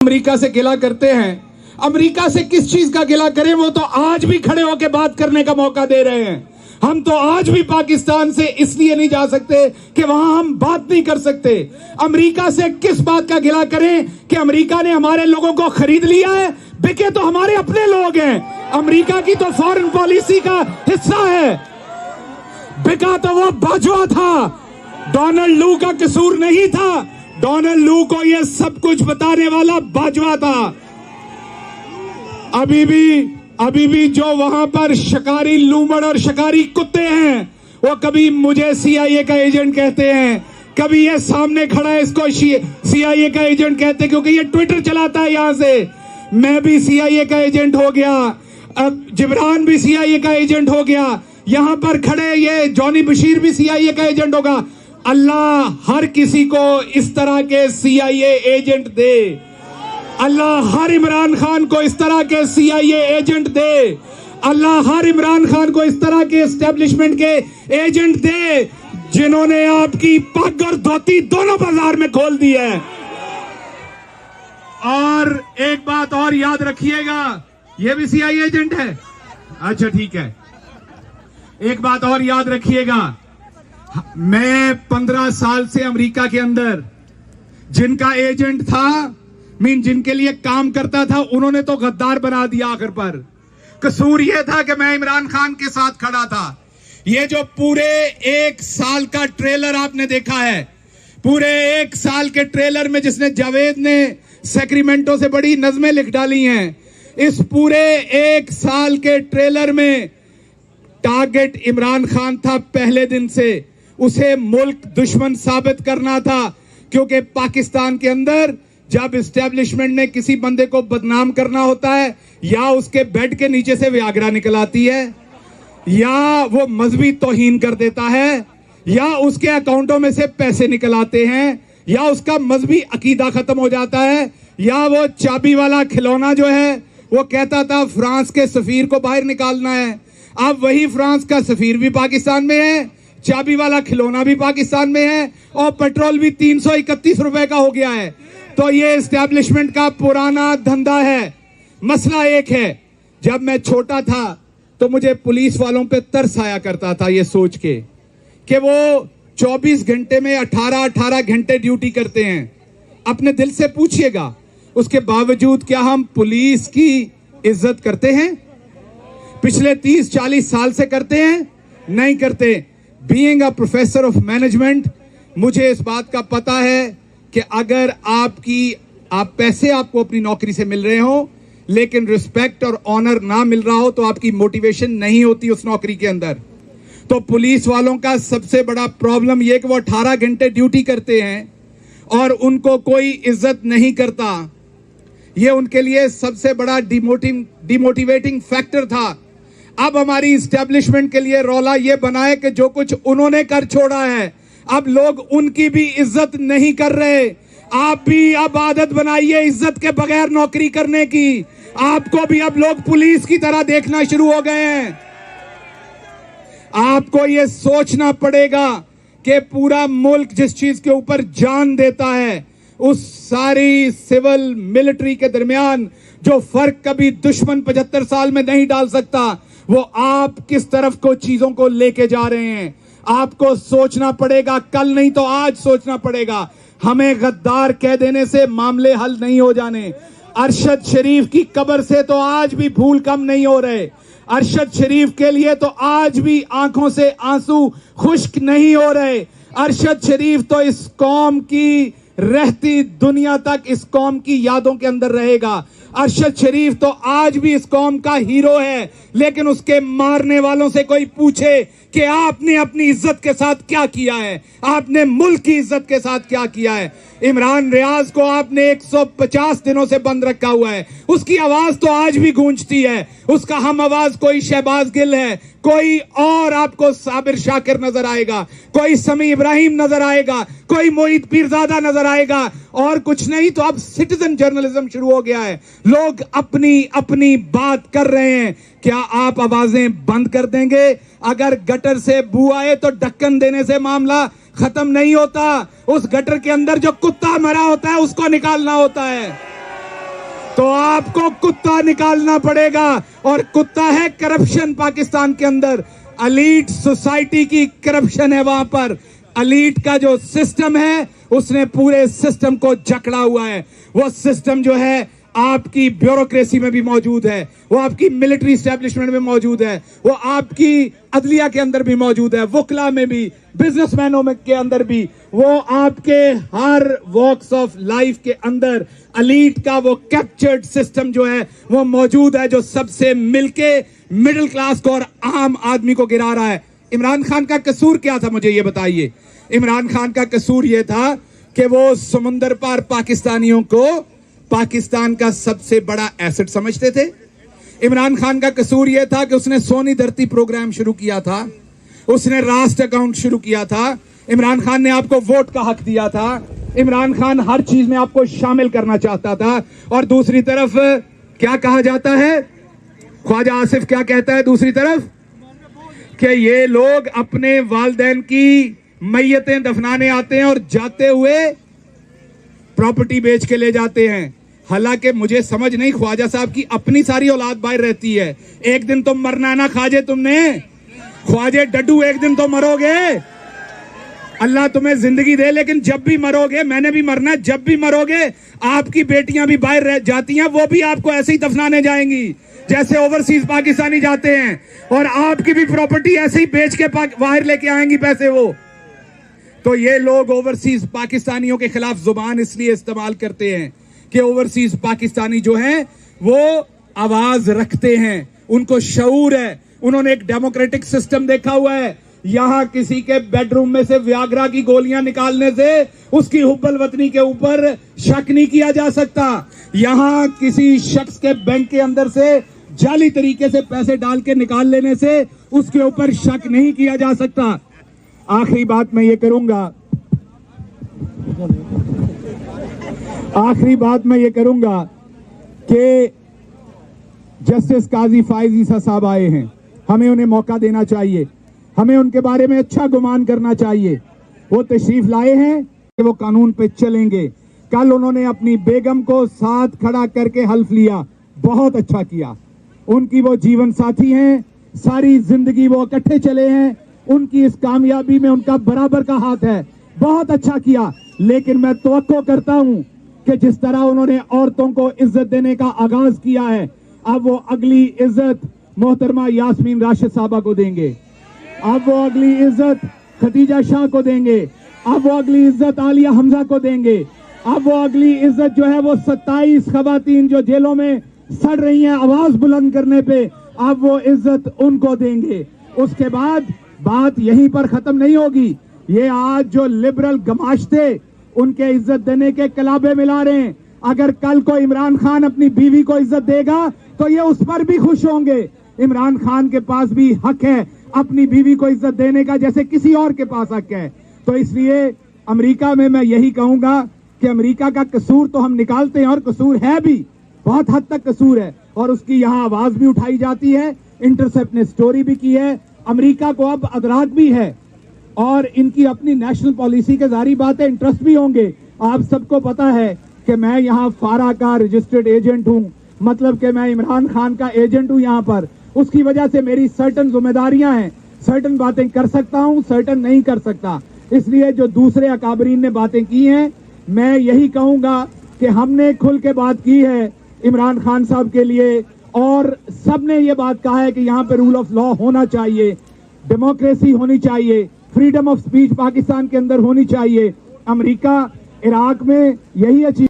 America से गिला करते हैं। अमेरिका से किस चीज का गिला करें, वो तो आज भी खड़े होकर बात करने का मौका दे रहे हैं। हम तो आज भी पाकिस्तान से इसलिए नहीं जा सकते कि वहां हम बात नहीं कर सकते। अमेरिका से किस बात का गिला करें कि अमेरिका ने हमारे लोगों को खरीद लिया है, बिके तो हमारे अपने लोग हैं। अमेरिका की तो फॉरेन पॉलिसी का हिस्सा है, बिका तो वो बाजवा था, डोनाल्ड लू का कसूर नहीं था। डोनाल्ड लू को यह सब कुछ बताने वाला बाजवा था। अभी भी जो वहां पर शिकारी लूमड़ और शिकारी कुत्ते हैं, वो कभी मुझे सीआईए का एजेंट कहते हैं, कभी ये सामने खड़ा है इसको सीआईए का एजेंट कहते हैं, क्योंकि ये ट्विटर चलाता है। यहां से मैं भी सीआईए का एजेंट हो गया, अब जिब्रान भी सीआईए का एजेंट हो गया, यहां पर खड़े ये जॉनी बशीर भी सीआईए का एजेंट होगा। अल्लाह हर किसी को इस तरह के सीआईए एजेंट दे। अल्लाह हर इमरान खान को इस तरह के सीआईए एजेंट दे। अल्लाह हर इमरान खान को इस तरह के एस्टेब्लिशमेंट के एजेंट दे, जिन्होंने आपकी पग और धोती दोनों बाजार में खोल दी है। और एक बात और याद रखिएगा, ये भी सीआईए एजेंट है। अच्छा ठीक है, एक बात और याद रखिएगा, मैं 15 साल से अमेरिका के अंदर जिनका एजेंट था, जिनके लिए काम करता था, उन्होंने तो गद्दार बना दिया आखिर पर। कसूर यह था कि मैं इमरान खान के साथ खड़ा था। ये जो पूरे 1 साल का ट्रेलर आपने देखा है, पूरे 1 साल के ट्रेलर में जिसने जावेद ने सेक्रेमेंटो से बड़ी नज़में लिख डाली हैं, इस पूरे 1 साल के ट्रेलर में टारगेट इमरान खान था। पहले दिन से उसे मुल्क दुश्मन साबित करना था, क्योंकि पाकिस्तान के अंदर जब एस्टेब्लिशमेंट ने किसी बंदे को बदनाम करना होता है, या उसके बेड के नीचे से व्यागरा निकल आती है, या वो मजहबी तौहीन कर देता है, या उसके अकाउंटों में से पैसे निकल आते हैं, या उसका मजहबी अकीदा खत्म हो जाता है, या वो चाबी वाला खिलौना जो है वो कहता था फ्रांस के सफीर को बाहर निकालना है। अब वही फ्रांस का सफीर भी पाकिस्तान में है, चाबी वाला खिलौना भी पाकिस्तान में है, और पेट्रोल भी 331 रुपए का हो गया है। तो ये एस्टेब्लिशमेंट का पुराना धंधा है। मसला एक है, जब मैं छोटा था तो मुझे पुलिस वालों पे तरस आया करता था, ये सोच के कि वो 24 घंटे में 18 घंटे ड्यूटी करते हैं। अपने दिल से पूछिएगा, उसके बावजूद क्या हम पुलिस की इज्जत करते हैं? पिछले 30-40 साल से करते हैं? नहीं करते। Being a professor of management, मुझे इस बात का पता है कि अगर आप पैसे आपको अपनी नौकरी से मिल रहे हो, लेकिन रिस्पेक्ट और ऑनर ना मिल रहा हो, तो आपकी मोटिवेशन नहीं होती उस नौकरी के अंदर। तो पुलिस वालों का सबसे बड़ा प्रॉब्लम यह कि वो 18 घंटे ड्यूटी करते हैं और उनको कोई इज्जत नहीं करता। ये उनके लिए सबसे बड़ा डिमोटिवेटिंग फैक्टर था। अब हमारी इस्टेब्लिशमेंट के लिए रौला ये बना है कि जो कुछ उन्होंने कर छोड़ा है, अब लोग उनकी भी इज्जत नहीं कर रहे। आप भी अब आदत बनाइए इज्जत के बगैर नौकरी करने की। आपको भी अब लोग पुलिस की तरह देखना शुरू हो गए हैं। आपको यह सोचना पड़ेगा कि पूरा मुल्क जिस चीज के ऊपर जान देता है, उस सारी सिविल मिलिट्री के दरमियान जो फर्क कभी दुश्मन 75 साल में नहीं डाल सकता, वो आप किस तरफ को चीजों को लेके जा रहे हैं। आपको सोचना पड़ेगा, कल नहीं तो आज सोचना पड़ेगा। हमें गद्दार कह देने से मामले हल नहीं हो जाने। अरशद शरीफ की कब्र से तो आज भी फूल कम नहीं हो रहे। अरशद शरीफ के लिए तो आज भी आंखों से आंसू खुश्क नहीं हो रहे। अरशद शरीफ तो इस कौम की रहती दुनिया तक इस कौम की यादों के अंदर रहेगा। अरशद शरीफ तो आज भी इस कौम का हीरो है, लेकिन उसके मारने वालों से कोई पूछे कि आपने अपनी इज्जत के साथ क्या किया है, आपने मुल्क की इज्जत के साथ क्या किया है। इमरान रियाज को आपने 150 दिनों से बंद रखा हुआ है, उसकी आवाज तो आज भी गूंजती है। उसका हम आवाज कोई शहबाज गिल है, कोई और आपको साबिर शाकिर नजर आएगा, कोई समी इब्राहिम नजर आएगा, कोई मोहित पीरजादा नजर आएगा, और कुछ नहीं तो अब सिटीजन जर्नलिज्म शुरू हो गया है। लोग अपनी अपनी बात कर रहे हैं। क्या आप आवाजें बंद कर देंगे? अगर गटर से बू आए तो ढक्कन देने से मामला खत्म नहीं होता। उस गटर के अंदर जो कुत्ता मरा होता है उसको निकालना होता है। तो आपको कुत्ता निकालना पड़ेगा, और कुत्ता है करप्शन। पाकिस्तान के अंदर एलीट सोसाइटी की करप्शन है। वहां पर एलीट का जो सिस्टम है उसने पूरे सिस्टम को जकड़ा हुआ है। वो सिस्टम जो है आपकी ब्यूरोक्रेसी में भी मौजूद है, वो आपकी मिलिट्री एस्टेब्लिशमेंट में मौजूद है, वो आपकी अदलिया के अंदर भी मौजूद है, वकला में भी, बिजनेसमैनों में के अंदर भी, वो आपके हर वॉक्स ऑफ लाइफ के अंदर एलीट का वो कैप्चर्ड सिस्टम जो है वो मौजूद है, जो सबसे मिलके मिडिल क्लास को और आम आदमी को गिरा रहा है। इमरान खान का कसूर क्या था, मुझे ये बताइए। इमरान खान का कसूर ये था कि वो समुंदर पार पाकिस्तानियों को पाकिस्तान का सबसे बड़ा एसेट समझते थे। इमरान खान का कसूर यह था कि उसने सोनी धरती प्रोग्राम शुरू किया था, उसने राष्ट्र अकाउंट शुरू किया था, इमरान खान ने आपको वोट का हक दिया था, इमरान खान हर चीज में आपको शामिल करना चाहता था। और दूसरी तरफ क्या कहा जाता है, ख्वाजा आसिफ क्या कहता है दूसरी तरफ, कि ये लोग अपने वालिदैन की मैयतें दफनाने आते हैं और जाते हुए प्रॉपर्टी बेच के ले जाते हैं। हालांकि मुझे समझ नहीं, ख्वाजा साहब की अपनी सारी औलाद बाहर रहती है। एक दिन तो मरना ना खाजे तुमने, ख्वाजे डड्डू, एक दिन तो मरोगे। अल्लाह तुम्हें जिंदगी दे, लेकिन जब भी मरोगे, मैंने भी मरना है, जब भी मरोगे आपकी बेटियां भी बाहर रह जाती हैं, वो भी आपको ऐसे ही दफनाने जाएंगी जैसे ओवरसीज पाकिस्तानी जाते हैं, और आपकी भी प्रॉपर्टी ऐसे ही बेच के बाहर लेके आएंगी पैसे वो। तो ये लोग ओवरसीज पाकिस्तानियों के खिलाफ जुबान इसलिए इस्तेमाल करते हैं कि ओवरसीज पाकिस्तानी जो हैं वो आवाज रखते हैं, उनको शऊर है, उन्होंने एक डेमोक्रेटिक सिस्टम देखा हुआ है। यहां किसी के बेडरूम में से व्याग्रा की गोलियां निकालने से उसकी हुब्बल वतनी के ऊपर शक नहीं किया जा सकता। यहां किसी शख्स के बैंक के अंदर से जाली तरीके से पैसे डाल के निकाल लेने से उसके ऊपर शक नहीं किया जा सकता। आखिरी बात मैं ये करूंगा, कि जस्टिस काजी फाइज ईसा साहब आए हैं, हमें उन्हें मौका देना चाहिए, हमें उनके बारे में अच्छा गुमान करना चाहिए। वो तशरीफ लाए हैं कि वो कानून पे चलेंगे। कल उन्होंने अपनी बेगम को साथ खड़ा करके हल्फ लिया, बहुत अच्छा किया। उनकी वो जीवन साथी हैं, सारी जिंदगी वो इकट्ठे चले हैं, उनकी इस कामयाबी में उनका बराबर का हाथ है, बहुत अच्छा किया। लेकिन मैं तवक्को करता हूं कि जिस तरह उन्होंने औरतों को इज्जत देने का आगाज किया है, अब वो अगली इज्जत मोहतरमा यास्मीन राशिद साहबा को देंगे, अब वो अगली इज्जत खतीजा शाह को देंगे, अब वो अगली इज्जत आलिया हमजा को देंगे, अब वो अगली इज्जत जो है वो 27 खवातीन जो जेलों में सड़ रही हैं आवाज बुलंद करने पे, अब वो इज्जत उनको देंगे। उसके बाद बात यहीं पर खत्म नहीं होगी। ये आज जो लिबरल गमाश्ते उनके इज्जत देने के कलाबे मिला रहे हैं, अगर कल को इमरान खान अपनी बीवी को इज्जत देगा तो ये उस पर भी खुश होंगे। इमरान खान के पास भी हक है अपनी बीवी को इज्जत देने का, जैसे किसी और के पास हक है। तो इसलिए अमेरिका में मैं यही कहूंगा कि अमेरिका का कसूर तो हम निकालते हैं, और कसूर है भी, बहुत हद तक कसूर है, और उसकी यहाँ आवाज भी उठाई जाती है। इंटरसेप्ट ने स्टोरी भी की है। अमेरिका को अब अदराक भी है, और इनकी अपनी नेशनल पॉलिसी के जारी बात है, इंटरेस्ट भी होंगे। आप सबको पता है कि मैं यहाँ फारा का रजिस्टर्ड एजेंट हूँ, मतलब कि मैं इमरान खान का एजेंट हूँ यहाँ पर। उसकी वजह से मेरी सर्टन जिम्मेदारियां हैं, सर्टन बातें कर सकता हूँ, सर्टन नहीं कर सकता। इसलिए जो दूसरे अकाबरीन ने बातें की हैं, मैं यही कहूंगा कि हमने खुल के बात की है इमरान खान साहब के लिए, और सबने ये बात कहा है कि यहाँ पे रूल ऑफ लॉ होना चाहिए, डेमोक्रेसी होनी चाहिए, फ्रीडम ऑफ स्पीच पाकिस्तान के अंदर होनी चाहिए। अमेरिका इराक में यही अचीव